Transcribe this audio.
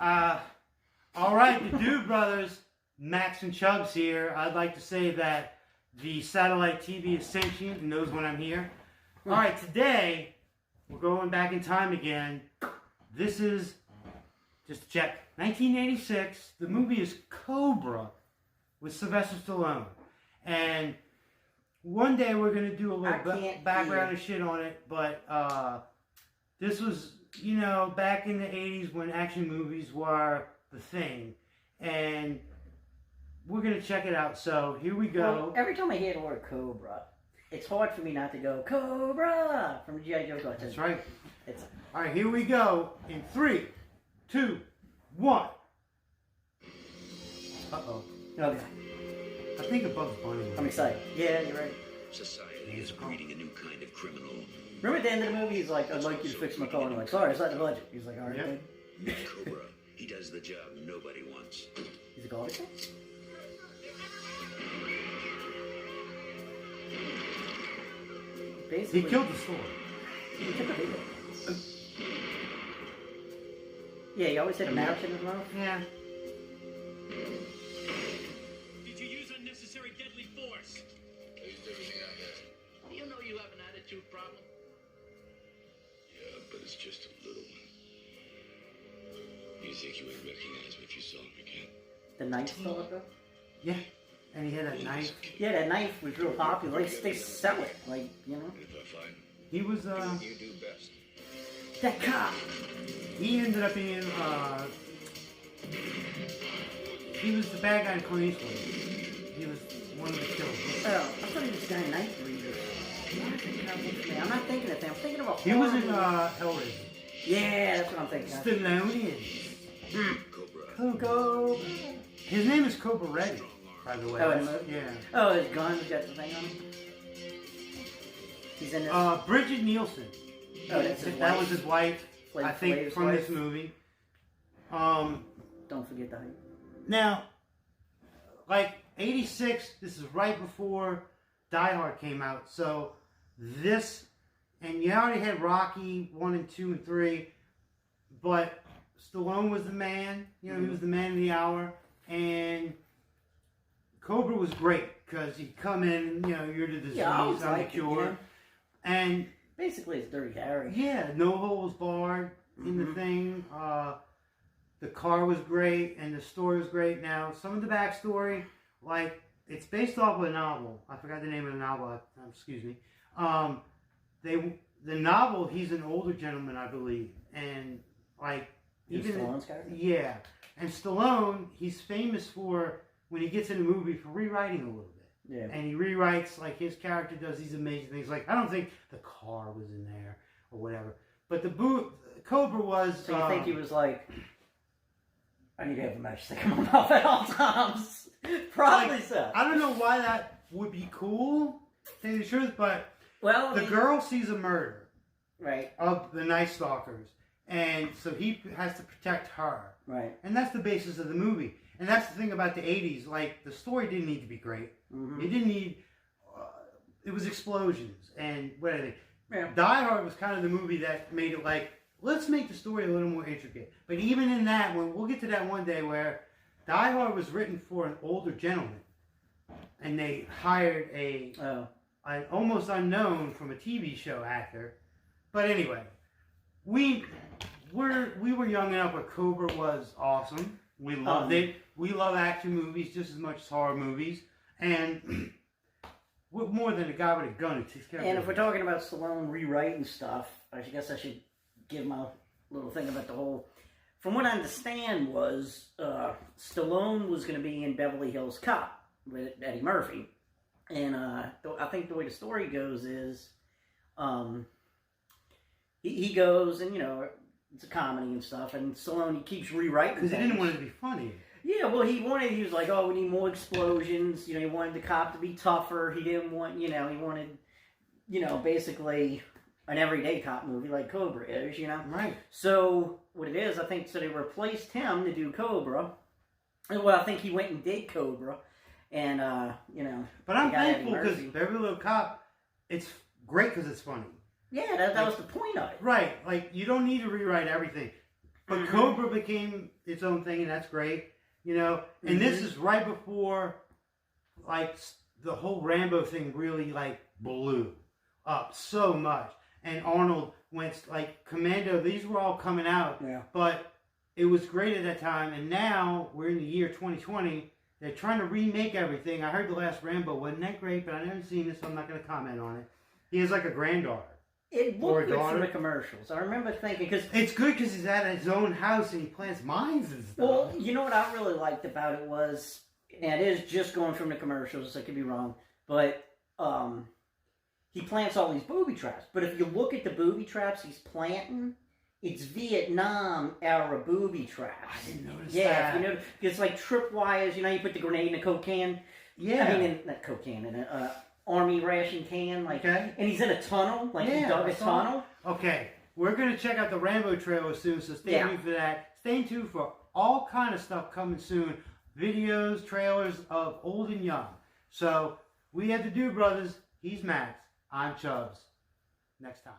All right, the Dude Brothers, Max and Chubbs here. I'd like to say that the satellite TV is sentient and knows when I'm here. All right, today we're going back in time again. This is, just to check, 1986. The movie is Cobra with Sylvester Stallone. And one day we're going to do a little background and shit on it, but this was, you know, back in the 80s when action movies were the thing. And we're going to check it out. So here we go. Well, every time I hear the word Cobra, it's hard for me not to go, Cobra, from the G.I. Joe cartoon. That's right. All right, here we go. In 3, 2, 1. Uh-oh. Okay. I think above the bunny. I'm excited. Yeah, you're right. Society is breeding a new kind of criminal. Remember at the end of the movie, he's like, I'd like you to fix my car. And I'm like, sorry, it's not the budget. He's like, all right, yep. Cobra. He does the job nobody wants. He's a garbage man? Basically, he killed the store. He took a video. Yeah, he always had a match in his mouth. Yeah. Did you use unnecessary deadly force? I used everything I had. Do you know you have an attitude problem? Yeah, but it's just a little one. You think you would recognize what you saw again? The knife still up there? Yeah. And he had that knife. Yeah, that knife was real popular. They sell it, like, you know. If I find him, He was, you do best. That cop. he ended up being, he was the bad guy in Clint Eastwood. He was one of the killers. Oh, I thought he was a guy in Knife Reader. I'm not thinking of that. I'm thinking about He was in, Hellraiser. Yeah, that's what I'm thinking of. Stallone. Cobra. Cobra. His name is Cobra Reddy, by the way. Oh, in the movie? Yeah. Oh, his gun's got the thing on him? He's in this? Bridget Nielsen. Oh, that's his That wife. was his wife, Flavor I think, Flav's from wife. this movie. Don't forget the height. Now, like, 86, this is right before Die Hard came out. So, this, and you already had Rocky 1 and 2 and 3, but Stallone was the man. You know, he was the man of the hour. And Cobra was great, because he'd come in, you know, you're the disease, I'm the cure. Yeah. And basically, it's Dirty Harry. yeah, no holes barred in the thing. The car was great, and the story was great. Now, some of the backstory, like, it's based off of a novel. I forgot the name of the novel. Excuse me. The novel, he's an older gentleman, I believe, and like even Stallone's character? Yeah, and Stallone, he's famous for when he gets in a movie for rewriting a little bit. Yeah. And he rewrites, like, his character does these amazing things. Like, I don't think the car was in there or whatever. But Cobra was... So you think he was like, I need to have a matchstick in my mouth at all times? Probably like, so. I don't know why that would be cool, to tell you the truth, but well, the girl sees a murder right, of the Night Stalkers. And so he has to protect her. right. And that's the basis of the movie. And that's the thing about the 80s. Like, the story didn't need to be great. It didn't need... it was explosions and whatever. Yeah. Die Hard was kind of the movie that made it like, let's make the story a little more intricate. But even in that, we'll get to that one day where Die Hard was written for an older gentleman. And they hired an almost unknown from a TV show actor. But anyway, we were young enough where Cobra was awesome. We loved it. We love action movies just as much as horror movies. And what more than a guy with a gun who takes care of it. And if we're talking about Stallone rewriting stuff, I guess I should give my little thing about the whole... From what I understand was, Stallone was going to be in Beverly Hills Cop with Eddie Murphy. And I think the way the story goes is, he goes and, you know, it's a comedy and stuff, and Stallone, he keeps rewriting because he didn't want it to be funny. Yeah, well, he was like, oh, we need more explosions. You know, he wanted the cop to be tougher. He didn't want, he wanted, basically an everyday cop movie like Cobra is, Right. So, what it is, I think, so they replaced him to do Cobra. Well, I think he went and did Cobra, and, But I'm thankful because Beverly Hills Cop, it's great because it's funny. Yeah, that was the point of it. Right. Like, you don't need to rewrite everything. But Cobra became its own thing, and that's great. You know, and this is right before, like, the whole Rambo thing really, like, blew up so much. And Arnold went, like, Commando, these were all coming out. Yeah. But it was great at that time. And now, we're in the year 2020. They're trying to remake everything. I heard the last Rambo wasn't that great, but I never seen this, so I'm not going to comment on it. He has, like, a granddaughter. It Or a looked good daughter. from the commercials. I remember thinking, because... It's good because he's at his own house and he plants mines and stuff. Well, you know what I really liked about it was, and it is just going from the commercials, I could be wrong, but he plants all these booby traps. But if you look at the booby traps he's planting, it's Vietnam era booby traps. I didn't notice yeah, that. you know, it's like tripwires. You know, you put the grenade in a Coke can. Yeah. I mean, not Coke can, in a army ration can. Like, Okay. and he's in a tunnel. Like he dug a tunnel. Okay, we're going to check out the Rambo trailer soon, so stay tuned for that. Stay tuned for all kind of stuff coming soon. Videos, trailers of old and young. So, we have the Dude Brothers. He's Max. I'm Chubbs. Next time.